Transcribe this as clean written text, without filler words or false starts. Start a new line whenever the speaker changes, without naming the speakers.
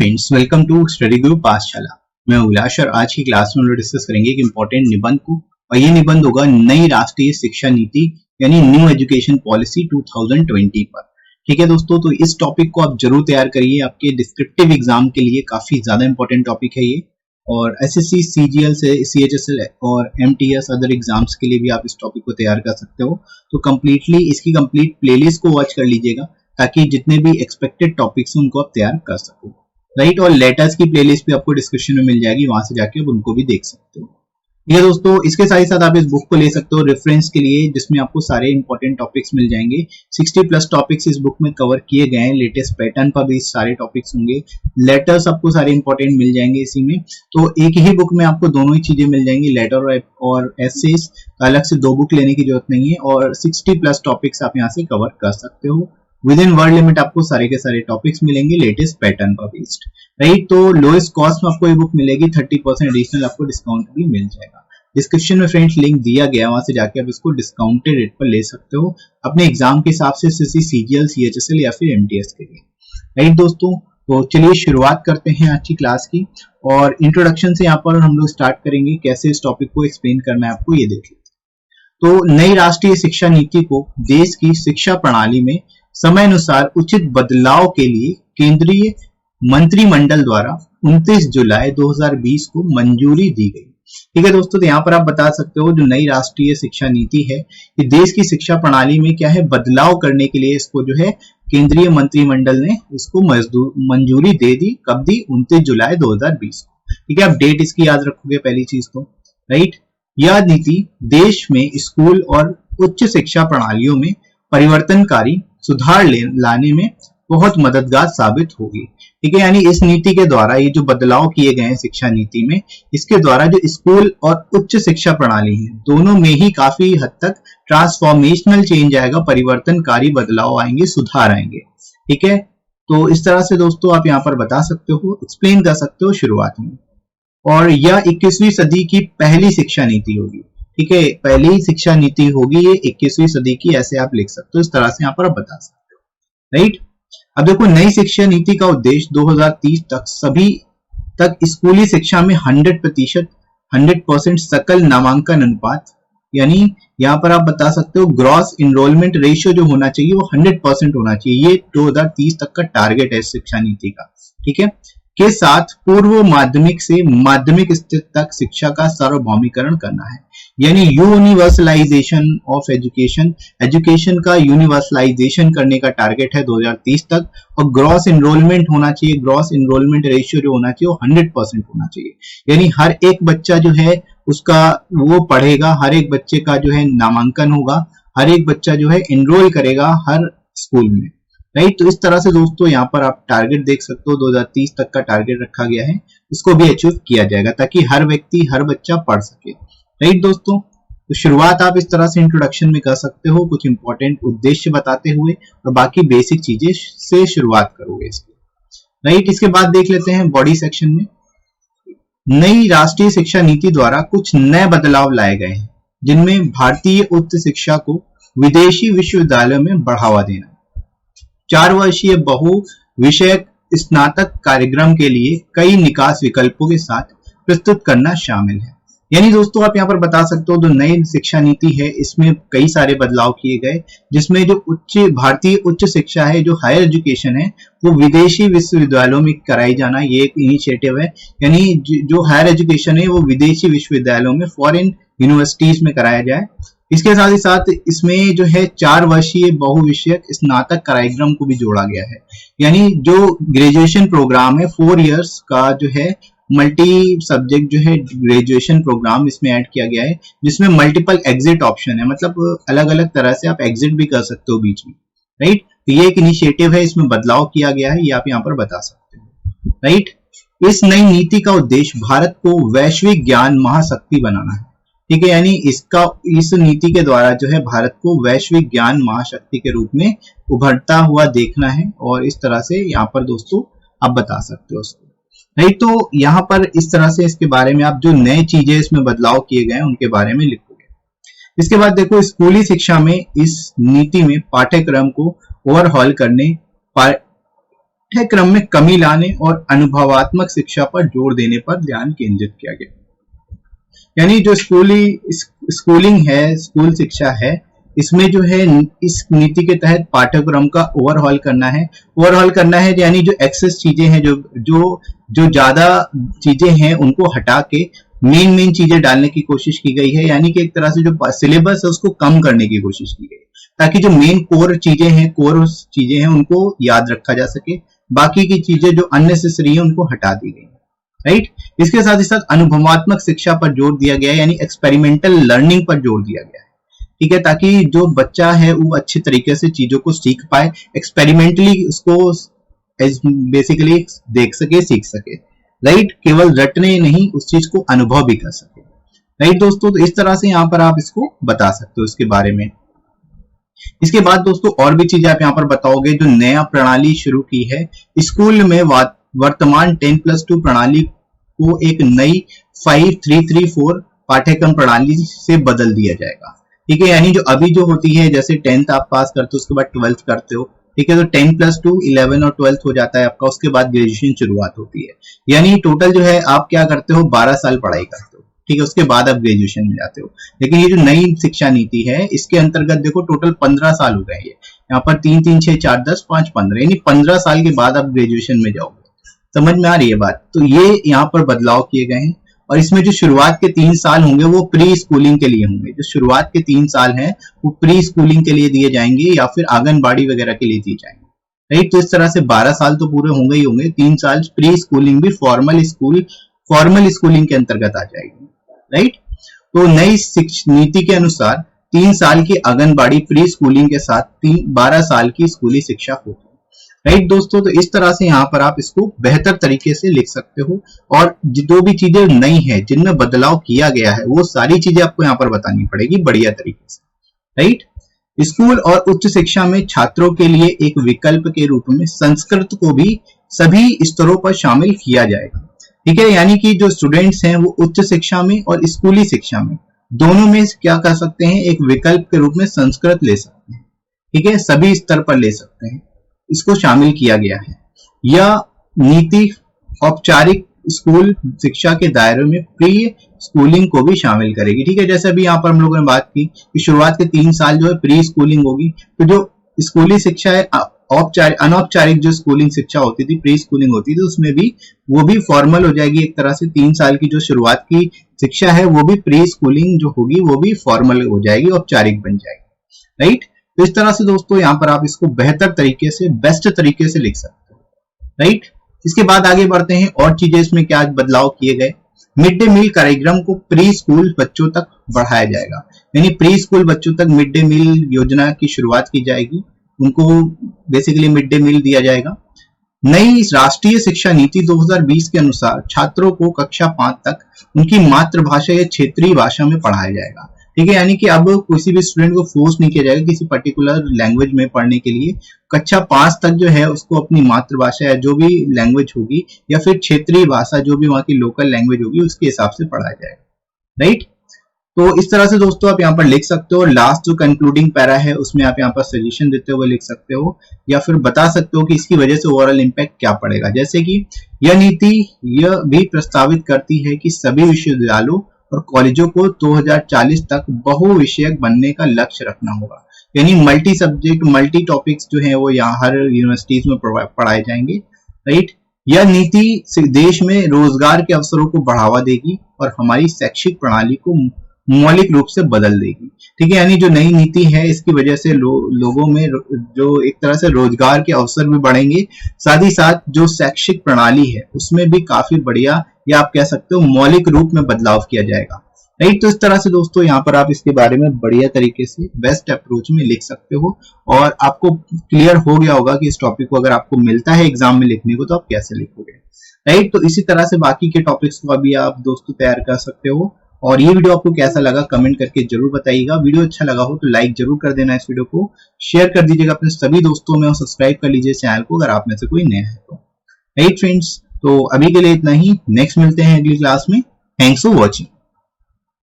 Friends, welcome to study गुरु पाठशाला। मैं उल्लास और आज की क्लास में हम लोग डिस्कस करेंगे एक इंपॉर्टेंट निबंध को, और ये निबंध होगा नई राष्ट्रीय शिक्षा नीति यानी न्यू एजुकेशन पॉलिसी 2020 पर। ठीक है दोस्तों, तो इस टॉपिक को आप जरूर तैयार करिए, आपके डिस्क्रिप्टिव एग्जाम के लिए काफी ज्यादा इंपॉर्टेंट टॉपिक है ये, और एसएससी, सीजीएल से सीएचएसएल और एमटीएस अदर एग्जाम्स के लिए भी आप इस टॉपिक को तैयार कर सकते हो। तो कंप्लीटली इसकी कंप्लीट प्लेलिस्ट को वॉच कर लीजिएगा ताकि जितने भी एक्सपेक्टेड टॉपिक्स हैं उनको आप तैयार कर सको, राइट। और लेटर्स की प्लेलिस्ट भी आपको डिस्क्रिप्शन में मिल जाएगी, वहां से जाके आप उनको भी देख सकते हो। ये दोस्तों, इसके साथ ही साथ आप इस बुक को ले सकते हो रेफरेंस के लिए, जिसमें आपको सारे इंपॉर्टेंट टॉपिक्स मिल जाएंगे। 60+ टॉपिक्स इस बुक में कवर किए गए हैं, लेटेस्ट पैटर्न पर भी सारे टॉपिक्स होंगे, लेटर्स आपको सारे इंपॉर्टेंट मिल जाएंगे इसी में। तो एक ही बुक में आपको दोनों ही चीजें मिल जाएंगी, लेटर और एसेस। अलग से 2 बुक लेने की जरूरत नहीं है, और 60+ टॉपिक्स आप यहाँ से कवर कर सकते हो। विद इन वर्ड लिमिट आपको सारे के सारे टॉपिक्स मिलेंगे, लेटेस्ट पैटर्न पर बेस्ड, राइट। तो लोएस्ट कॉस्ट में आपको ये बुक मिलेगी, 30% एडिशनल आपको डिस्काउंट भी मिल जाएगा। डिस्क्रिप्शन में फ्रेंड्स लिंक दिया गया है, वहां से जाके आप इसको डिस्काउंटेड रेट पर ले सकते हो अपने एग्जाम के हिसाब से, सीजीएल, सीएचएसएल या फिर एमटीएस के लिए, राइट दोस्तों। तो चलिए शुरुआत करते हैं आज की क्लास की, और इंट्रोडक्शन से यहाँ पर हम लोग स्टार्ट करेंगे। कैसे इस टॉपिक को एक्सप्लेन करना है आपको ये देख लीजिए। तो नई राष्ट्रीय शिक्षा नीति को देश की शिक्षा प्रणाली में समय अनुसार उचित बदलाव के लिए केंद्रीय मंत्रिमंडल द्वारा 29 जुलाई 2020 को मंजूरी दी गई। ठीक है दोस्तों, तो यहाँ पर आप बता सकते हो जो नई राष्ट्रीय शिक्षा नीति है, ये देश की शिक्षा प्रणाली में क्या है बदलाव करने के लिए इसको जो है केंद्रीय मंत्रिमंडल ने इसको मंजूरी दे दी। कब दी? 29 जुलाई 2020 को। ठीक है, आप डेट इसकी याद रखोगे पहली चीज तो, राइट। यह नीति देश में स्कूल और उच्च शिक्षा प्रणालियों में परिवर्तनकारी सुधार लाने में बहुत मददगार साबित होगी। ठीक है, यानी इस नीति के द्वारा ये जो बदलाव किए गए हैं शिक्षा नीति में, इसके द्वारा जो स्कूल और उच्च शिक्षा प्रणाली है दोनों में ही काफी हद तक ट्रांसफॉर्मेशनल चेंज आएगा, परिवर्तनकारी बदलाव आएंगे, सुधार आएंगे। ठीक है, तो इस तरह से दोस्तों आप यहाँ पर बता सकते हो, एक्सप्लेन कर सकते हो शुरुआत में। और यह 21वीं सदी की पहली शिक्षा नीति होगी। ठीक है, पहली शिक्षा नीति होगी ये 21वीं सदी की, ऐसे आप लिख सकते हो, इस तरह से यहाँ पर आप बता सकते हो, राइट। अब देखो, नई शिक्षा नीति का उद्देश्य 2030 तक सभी तक स्कूली शिक्षा में 100% सकल नामांकन अनुपात, यानी यहाँ पर आप बता सकते हो ग्रॉस इनरोलमेंट रेशियो जो होना चाहिए वो 100% होना चाहिए। ये 2030 तक का टारगेट है शिक्षा नीति का। ठीक है, के साथ पूर्व माध्यमिक से माध्यमिक स्तर तक शिक्षा का सार्वभौमिकरण करना है, यानी यूनिवर्सलाइजेशन ऑफ एजुकेशन का यूनिवर्सलाइजेशन करने का टारगेट है 2030 तक। और ग्रॉस इनरोलमेंट होना चाहिए, ग्रॉस इनरोलमेंट रेशियो जो होना चाहिए वो 100% होना चाहिए, यानी हर एक बच्चा जो है उसका वो पढ़ेगा, हर एक बच्चे का जो है नामांकन होगा, हर एक बच्चा जो है एनरोल करेगा हर स्कूल में, राइट। तो इस तरह से दोस्तों यहाँ पर आप टारगेट देख सकते हो, 2030 तक का टारगेट रखा गया है, इसको भी अचीव किया जाएगा ताकि हर व्यक्ति, हर बच्चा पढ़ सके, राइट दोस्तों। तो शुरुआत आप इस तरह से इंट्रोडक्शन में कर सकते हो, कुछ इंपॉर्टेंट उद्देश्य बताते हुए, और बाकी बेसिक चीजें से शुरुआत करोगे इसकी, राइट। इसके बाद देख लेते हैं बॉडी सेक्शन में। नई राष्ट्रीय शिक्षा नीति द्वारा कुछ नए बदलाव लाए गए हैं, जिनमें भारतीय उच्च शिक्षा को विदेशी विश्वविद्यालयों में बढ़ावा देना, 4 वर्षीय बहु विषयक स्नातक कार्यक्रम के लिए कई निकास विकल्पों के साथ प्रस्तुत करना शामिल है। यानी दोस्तों आप यहाँ पर बता सकते हो जो नई शिक्षा नीति है इसमें कई सारे बदलाव किए गए, जिसमें जो भारतीय उच्च शिक्षा है, जो हायर एजुकेशन है, वो विदेशी विश्वविद्यालयों में कराई जाना, ये एक इनिशिएटिव है। यानी जो हायर एजुकेशन है वो विदेशी विश्वविद्यालयों में, फॉरेन यूनिवर्सिटीज में कराया जाए। इसके साथ ही साथ इसमें जो है 4 वर्षीय बहुविषयक स्नातक कार्यक्रम को भी जोड़ा गया है, यानी जो ग्रेजुएशन प्रोग्राम है 4 इयर्स का जो है मल्टी सब्जेक्ट जो है ग्रेजुएशन प्रोग्राम इसमें ऐड किया गया है, जिसमें मल्टीपल एग्जिट ऑप्शन है, मतलब अलग अलग तरह से आप एग्जिट भी कर सकते हो बीच में, राइट। तो ये एक इनिशिएटिव है, इसमें बदलाव किया गया है, ये आप यहाँ पर बता सकते हो, राइट। इस नई नीति का उद्देश्य भारत को वैश्विक ज्ञान महाशक्ति बनाना है। ठीक है, यानी इस नीति के द्वारा जो है भारत को वैश्विक ज्ञान महाशक्ति के रूप में उभरता हुआ देखना है, और इस तरह से यहाँ पर दोस्तों आप बता सकते हो उसको, नहीं। तो यहाँ पर इस तरह से इसके बारे में आप जो नए चीजें इसमें बदलाव किए गए हैं उनके बारे में लिखोगे। इसके बाद देखो, स्कूली शिक्षा में इस नीति में पाठ्यक्रम को ओवरहॉल करने, पाठ्यक्रम में कमी लाने और अनुभवात्मक शिक्षा पर जोर देने पर ध्यान केंद्रित किया गया। यानी जो स्कूलिंग है, स्कूल शिक्षा है, इसमें जो है इस नीति के तहत पाठ्यक्रम का ओवरहॉल करना है यानी जो एक्सेस चीजें हैं, जो ज्यादा चीजें हैं उनको हटा के मेन चीजें डालने की कोशिश की गई है। यानी कि एक तरह से जो सिलेबस है उसको कम करने की कोशिश की गई ताकि जो मेन कोर चीजें हैं उनको याद रखा जा सके, बाकी की चीजें जो अननेसेसरी है उनको हटा दी गई, राइट। इसके साथ ही साथ अनुभवात्मक शिक्षा पर जोर दिया गया है, यानी एक्सपेरिमेंटल लर्निंग पर जोर दिया गया है, ठीक है, ताकि जो बच्चा है वो अच्छे तरीके से चीजों को सीख पाए, एक्सपेरिमेंटली उसको बेसिकली देख सके, सीख सके, राइट। केवल रटने नहीं, उस चीज को अनुभव भी कर सके, राइट दोस्तों। तो इस तरह से यहाँ पर आप इसको बता सकते हो इसके बारे में। इसके बाद दोस्तों और भी चीजें आप यहाँ पर बताओगे। जो नया प्रणाली शुरू की है स्कूल में, वर्तमान 10+2 प्रणाली को एक नई 5334 पाठ्यक्रम प्रणाली से बदल दिया जाएगा, ठीक है। यानी जो अभी जो होती है, जैसे 10th आप पास करते हो उसके बाद 12th करते हो, ठीक है, तो 10+2 11 और 12th हो जाता है आपका, उसके बाद ग्रेजुएशन शुरुआत होती है। यानी टोटल जो है आप क्या करते हो, 12 साल पढ़ाई करते हो, ठीक है, उसके बाद आप ग्रेजुएशन में जाते हो। लेकिन ये जो नई शिक्षा नीति है इसके अंतर्गत देखो टोटल 15 साल हो गए, यहाँ पर 3 3 6 4 10 5 15, यानी 15 साल के बाद आप ग्रेजुएशन में जाओगे। समझ में आ रही है बात? तो ये यहाँ पर बदलाव किए गए हैं। और इसमें जो शुरुआत के 3 साल होंगे वो प्री स्कूलिंग के लिए होंगे। जो शुरुआत के 3 साल हैं वो प्री स्कूलिंग के लिए दिए जाएंगे या फिर आंगनबाड़ी वगैरह के लिए दिए जाएंगे, राइट। तो इस तरह से 12 साल तो पूरे होंगे ही होंगे, 3 साल प्री स्कूलिंग भी फॉर्मल स्कूलिंग के अंतर्गत आ जाएगी, राइट। तो नई नीति के अनुसार 3 साल की आंगनबाड़ी प्री स्कूलिंग के साथ 12 साल की स्कूली शिक्षा होगी, राइट दोस्तों। तो इस तरह से यहाँ पर आप इसको बेहतर तरीके से लिख सकते हो। और जो भी चीजें नई है, जिनमें बदलाव किया गया है, वो सारी चीजें आपको यहाँ पर बतानी पड़ेगी बढ़िया तरीके से, राइट। स्कूल और उच्च शिक्षा में छात्रों के लिए एक विकल्प के रूप में संस्कृत को भी सभी स्तरों पर शामिल किया जाएगा, ठीक है। यानी कि जो स्टूडेंट्स हैं वो उच्च शिक्षा में और स्कूली शिक्षा में दोनों में क्या कर सकते हैं, एक विकल्प के रूप में संस्कृत ले सकते हैं, ठीक है, सभी स्तर पर ले सकते हैं, इसको शामिल किया गया है। यह नीति औपचारिक स्कूल शिक्षा के दायरे में प्री स्कूलिंग को भी शामिल करेगी, ठीक है। जैसे अभी यहाँ पर हम लोगों ने बात की कि शुरुआत के 3 साल जो है प्री स्कूलिंग होगी, तो जो स्कूली शिक्षा है, अनौपचारिक जो स्कूलिंग शिक्षा होती थी, प्री स्कूलिंग होती थी, उसमें भी वो भी फॉर्मल हो जाएगी एक तरह से। 3 साल की जो शुरुआत की शिक्षा है वो भी प्री स्कूलिंग जो होगी वो भी फॉर्मल हो जाएगी, औपचारिक बन जाएगी, राइट। तो इस तरह से दोस्तों यहाँ पर आप इसको बेहतर तरीके से, बेस्ट तरीके से लिख सकते हो, राइट। इसके बाद आगे बढ़ते हैं और चीजें इसमें क्या बदलाव किए गए। मिड डे मील कार्यक्रम को प्री स्कूल बच्चों तक बढ़ाया जाएगा, यानी प्री स्कूल बच्चों तक मिड डे मील योजना की शुरुआत की जाएगी, उनको बेसिकली मिड डे मील दिया जाएगा। नई राष्ट्रीय शिक्षा नीति 2020 के अनुसार छात्रों को कक्षा 5 तक उनकी मातृभाषा या क्षेत्रीय भाषा में पढ़ाया जाएगा, ठीक है। यानी कि अब किसी भी स्टूडेंट को फोर्स नहीं किया जाएगा किसी पर्टिकुलर लैंग्वेज में पढ़ने के लिए। कक्षा 5 तक जो है उसको अपनी मातृभाषा या जो भी लैंग्वेज होगी या फिर क्षेत्रीय भाषा जो भी वहां की लोकल लैंग्वेज होगी उसके हिसाब से पढ़ाया जाएगा, राइट। तो इस तरह से दोस्तों आप यहाँ पर लिख सकते हो। लास्ट जो कंक्लूडिंग पैरा है उसमें आप यहाँ पर सजेशन देते हुए लिख सकते हो या फिर बता सकते हो कि इसकी वजह से ओवरऑल इम्पैक्ट क्या पड़ेगा। जैसे कि यह नीति यह भी प्रस्तावित करती है कि सभी विश्वविद्यालयों और कॉलेजों को 2040 तक बहुविषयक बनने का लक्ष्य रखना होगा, यानी मल्टी सब्जेक्ट, मल्टी टॉपिक्स जो है वो यहाँ हर यूनिवर्सिटीज में पढ़ाए जाएंगे, राइट। यह नीति देश में रोजगार के अवसरों को बढ़ावा देगी और हमारी शैक्षिक प्रणाली को मौलिक रूप से बदल देगी, ठीक है। यानी जो नई नीति है इसकी वजह से लोगों में जो एक तरह से रोजगार के अवसर भी बढ़ेंगे, साथ ही साथ जो शैक्षिक प्रणाली है उसमें भी काफी बढ़िया या आप कह सकते हो मौलिक रूप में बदलाव किया जाएगा, राइट। तो इस तरह से दोस्तों यहाँ पर आप इसके बारे में बढ़िया तरीके से बेस्ट अप्रोच में लिख सकते हो और आपको क्लियर हो गया होगा कि इस टॉपिक को अगर आपको मिलता है एग्जाम में लिखने को तो आप कैसे लिखोगे, राइट। तो इसी तरह से बाकी के टॉपिक्स को अभी आप दोस्तों तैयार कर सकते हो। और ये वीडियो आपको कैसा लगा कमेंट करके जरूर बताइएगा। वीडियो अच्छा लगा हो तो लाइक जरूर कर देना, इस वीडियो को शेयर कर दीजिएगा अपने सभी दोस्तों में और सब्सक्राइब कर लीजिए चैनल को अगर आप में से कोई नया है तो, राइट फ्रेंड्स। तो अभी के लिए इतना ही, नेक्स्ट मिलते हैं अगली क्लास में। Thanks for watching.